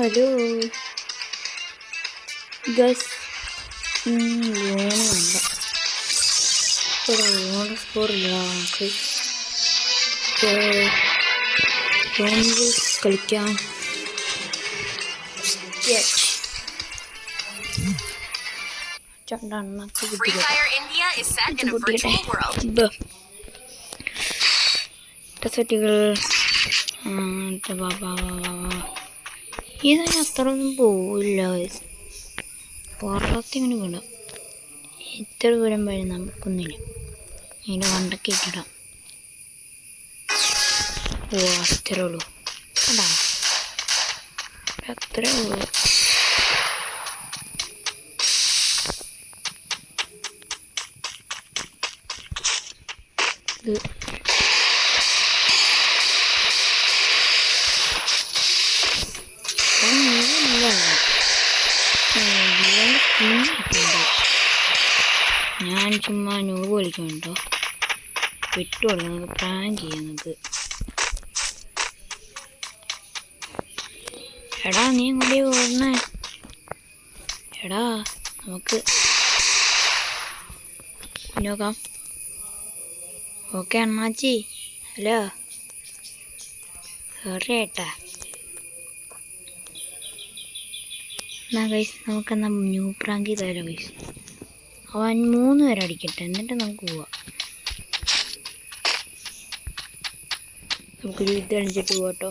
Hello guess വേണമല്ല ഇവിടെ സ്കോറില്ല നമുക്ക് കളിക്കാം. സെറ്റുകൾ ഇതതിന് അത്ര ഒന്നും പോവില്ല. പുറത്തിങ്ങനെ വിടാം. ഇത്ര ദൂരം വരെ നമുക്കൊന്നില്ല. അതിൻ്റെ വണ്ടൊക്കെ ഇട്ടിടാം. ഓ അത്രേ ഉള്ളൂ. അതാ അത്രേ ഉള്ളൂ. ഇത് ഞാൻ ചുമ്മാ നൂറ് കളിക്കുന്നുണ്ടോ വിട്ടു കൊടുക്കുന്നത് പ്ലാൻ ചെയ്യുന്നത്. എടാ നീ കൂടി ഓടണേ. എടാ നമുക്ക് നോക്കാം. ഓക്കെ അണ്ണാച്ചി. ഹലോ സോറി ഏട്ടാ. എന്നാ ഗൈസ് നമുക്കെന്നാ ന്യൂ പ്രാങ്ക് ചെയ്താലോ ഗൈസ്. അവൻ 3 പേരെ അടിക്കട്ടെ, എന്നിട്ട് നമുക്ക് പോവാം. നമുക്കൊരു ഇത് കളിച്ചിട്ട് പോകട്ടോ.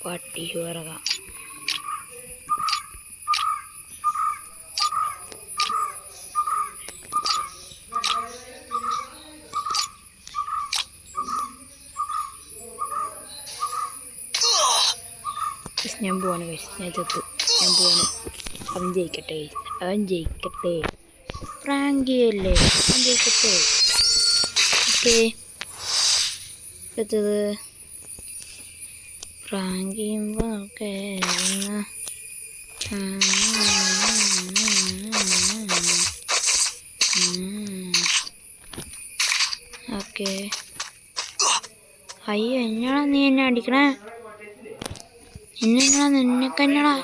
പട്ടി ഇറങ്ങാം. ഞാൻ പോവാണ് ഗൈസ്. ഞാൻ ചത്തു. ഞാൻ പോവാണ്. അവൻ ജയിക്കട്ടെ ഗൈസ്. അവൻ ജയിക്കട്ടെ. പ്രാങ്കിയല്ലേ, അവൻ ജയിക്കട്ടെ. ഓക്കെ അടുത്തത് പ്രാങ്ക് ചെയ്യുമ്പോൾ നമുക്ക് ഓക്കെ. അയ്യോ എന്നടാ നീ എന്നെ അടിക്കണേ? നിന്നെന്നടാ